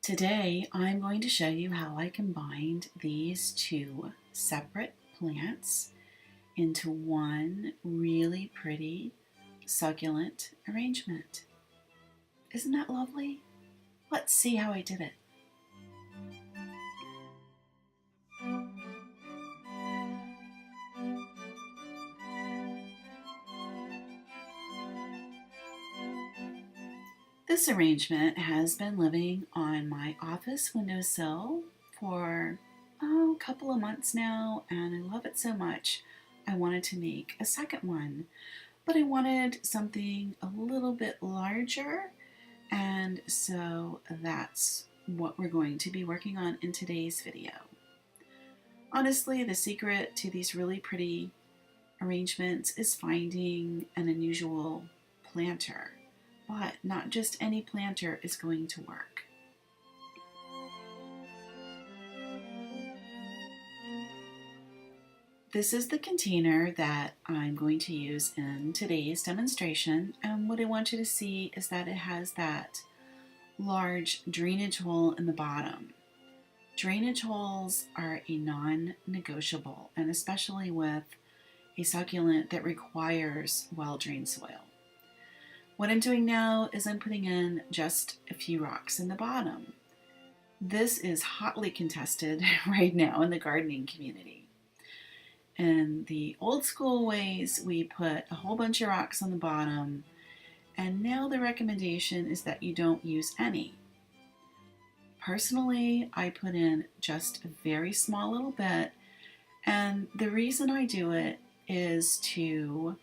Today I'm going to show you how I combined these two separate plants into one really pretty succulent arrangement. Isn't that lovely? Let's see how I did it. This arrangement has been living on my office windowsill for a couple of months now, and I love it so much I wanted to make a second one. But I wanted something a little bit larger, and so that's what we're going to be working on in today's video. Honestly, the secret to these really pretty arrangements is finding an unusual planter, but not just any planter is going to work. This is the container that I'm going to use in today's demonstration, and what I want you to see is that it has that large drainage hole in the bottom. Drainage holes are a non-negotiable, and especially with a succulent that requires well-drained soil. What I'm doing now is I'm putting in just a few rocks in the bottom. This is hotly contested right now in the gardening community. In the old school ways, we put a whole bunch of rocks on the bottom, and now the recommendation is that you don't use any. Personally, I put in just a very small little bit, and the reason I do it is to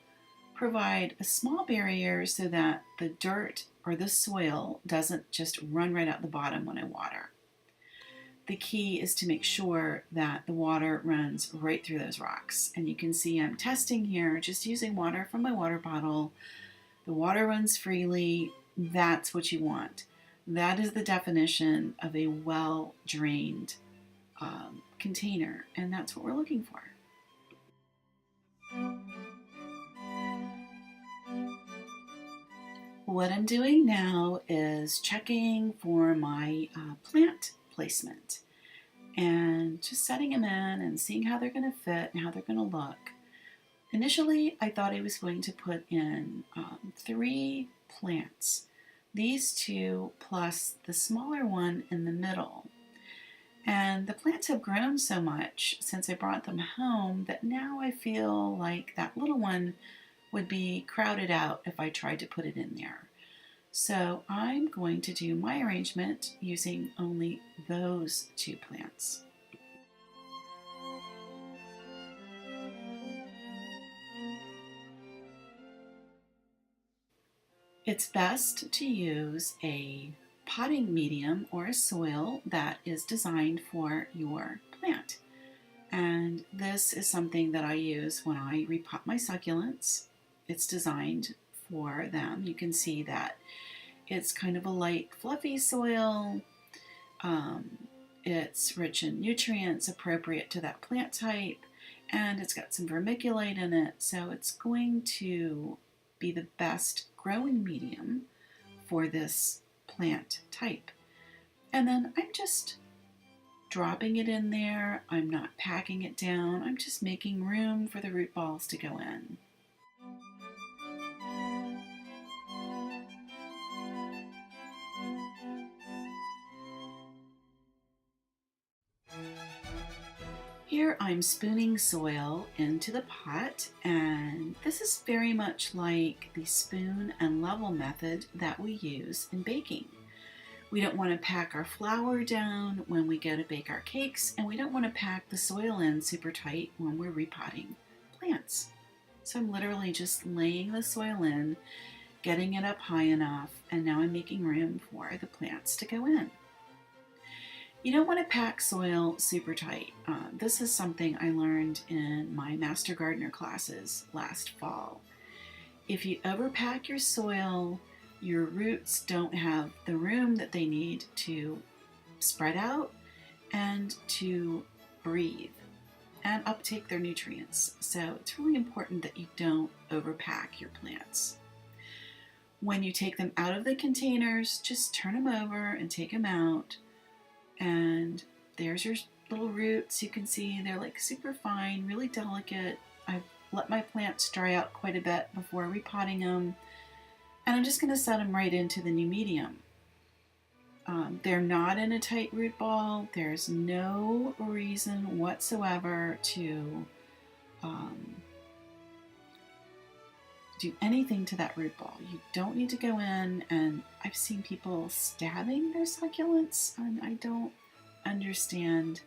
provide a small barrier so that the dirt or the soil doesn't just run right out the bottom when I water. The key is to make sure that the water runs right through those rocks. And you can see I'm testing here, just using water from my water bottle. The water runs freely. That's what you want. That is the definition of a well-drained container, and that's what we're looking for. What I'm doing now is checking for my plant placement and just setting them in and seeing how they're going to fit and how they're going to look. Initially, I thought I was going to put in 3 plants, these 2 plus the smaller one in the middle. And the plants have grown so much since I brought them home that now I feel like that little one would be crowded out if I tried to put it in there. So I'm going to do my arrangement using only those 2 plants. It's best to use a potting medium or a soil that is designed for your plant. And this is something that I use when I repot my succulents. It's designed for them. You can see that it's kind of a light, fluffy soil. It's rich in nutrients appropriate to that plant type, and it's got some vermiculite in it, so it's going to be the best growing medium for this plant type. And then I'm just dropping it in there. I'm not packing it down. I'm just making room for the root balls to go in. Here I'm spooning soil into the pot, and this is very much like the spoon and level method that we use in baking. We don't want to pack our flour down when we go to bake our cakes, and we don't want to pack the soil in super tight when we're repotting plants. So I'm literally just laying the soil in, getting it up high enough, and now I'm making room for the plants to go in. You don't want to pack soil super tight. This is something I learned in my Master Gardener classes last fall. If you overpack your soil, your roots don't have the room that they need to spread out and to breathe and uptake their nutrients. So it's really important that you don't overpack your plants. When you take them out of the containers, just turn them over and take them out. And there's your little roots. You can see they're like super fine, really delicate. I've let my plants dry out quite a bit before repotting them. And I'm just going to set them right into the new medium. They're not in a tight root ball. There's no reason whatsoever to do anything to that root ball. You don't need to go in, and I've seen people stabbing their succulents, and I don't understand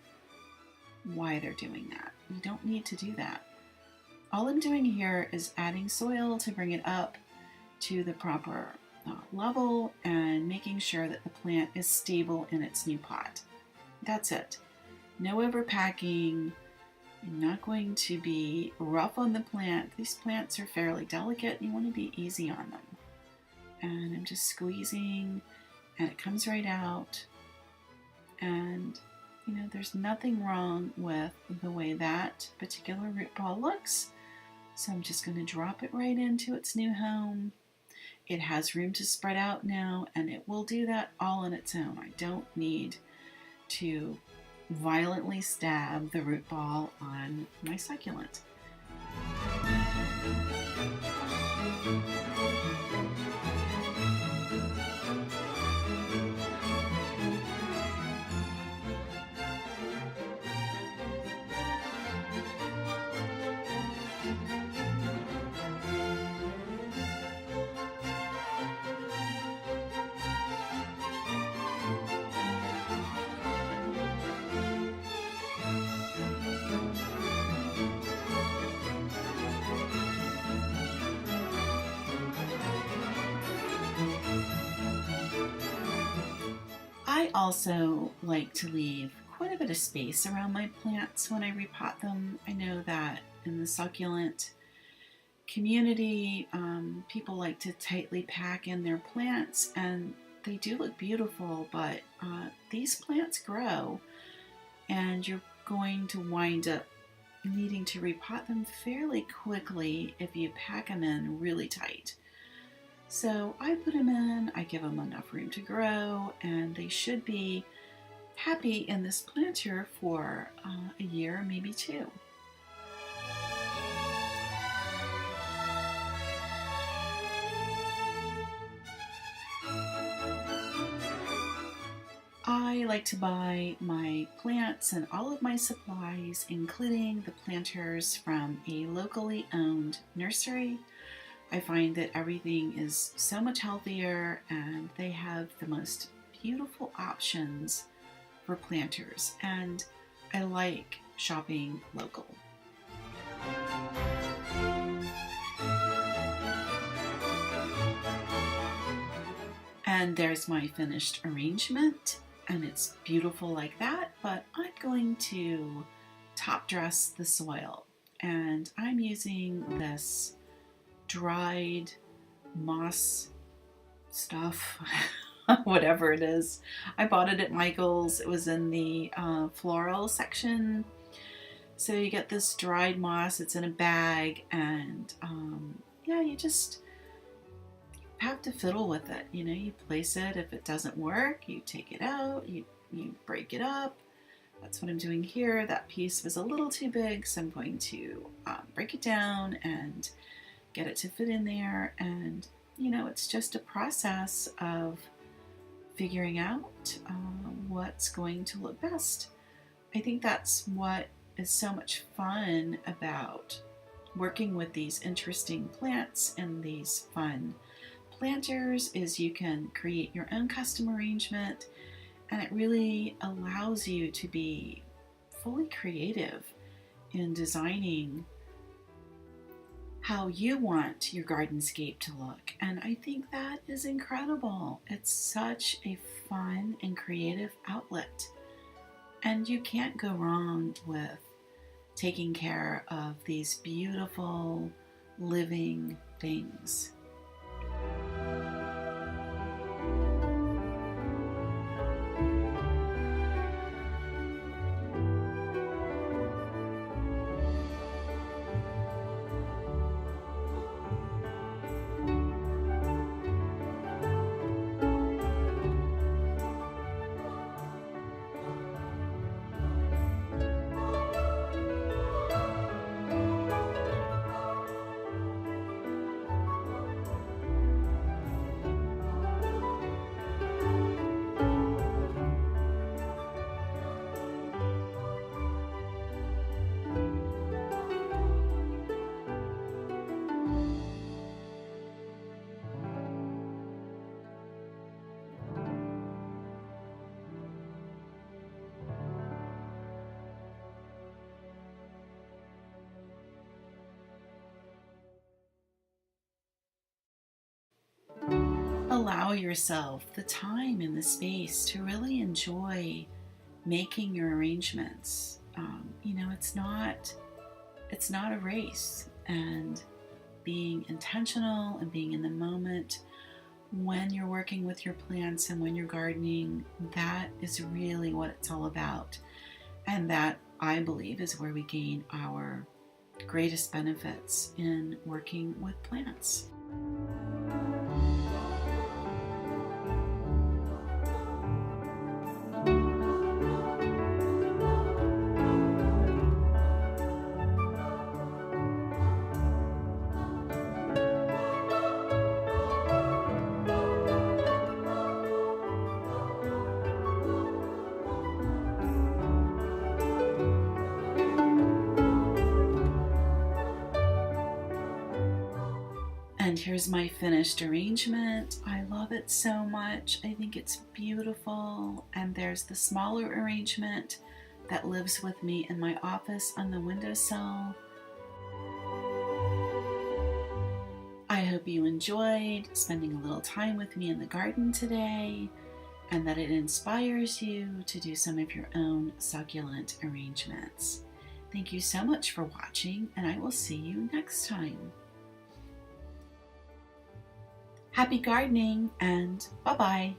why they're doing that. You don't need to do that. All I'm doing here is adding soil to bring it up to the proper level and making sure that the plant is stable in its new pot. That's it. No overpacking. I'm not going to be rough on the plant. These plants are fairly delicate. You want to be easy on them. And I'm just squeezing and it comes right out. And you know, there's nothing wrong with the way that particular root ball looks. So I'm just going to drop it right into its new home. It has room to spread out now, and it will do that all on its own. I don't need to violently stab the root ball on my succulent. I also like to leave quite a bit of space around my plants when I repot them. I know that in the succulent community, people like to tightly pack in their plants, and they do look beautiful, but these plants grow, and you're going to wind up needing to repot them fairly quickly if you pack them in really tight. So I put them in, I give them enough room to grow, and they should be happy in this planter for a year, maybe two. I like to buy my plants and all of my supplies, including the planters, from a locally owned nursery. I find that everything is so much healthier, and they have the most beautiful options for planters, and I like shopping local. And there's my finished arrangement, and it's beautiful like that, but I'm going to top dress the soil, and I'm using this dried moss stuff, whatever it is. I bought it at Michael's. It was in the floral section. So you get this dried moss. It's in a bag, and yeah, you just have to fiddle with it. You know, you place it. If it doesn't work, you take it out. You break it up. That's what I'm doing here. That piece was a little too big, so I'm going to break it down and get it to fit in there. And you know, it's just a process of figuring out what's going to look best. I think that's what is so much fun about working with these interesting plants and these fun planters, is you can create your own custom arrangement, and it really allows you to be fully creative in designing how you want your gardenscape to look. And I think that is incredible. It's such a fun and creative outlet. And you can't go wrong with taking care of these beautiful living things. allow yourself the time and the space to really enjoy making your arrangements. It's not a race, and being intentional and being in the moment when you're working with your plants and when you're gardening, that is really what it's all about. And that, I believe, is where we gain our greatest benefits in working with plants. And here's my finished arrangement. I love it so much. I think it's beautiful. And there's the smaller arrangement that lives with me in my office on the windowsill. I hope you enjoyed spending a little time with me in the garden today, and that it inspires you to do some of your own succulent arrangements. Thank you so much for watching, and I will see you next time. Happy gardening, and bye-bye.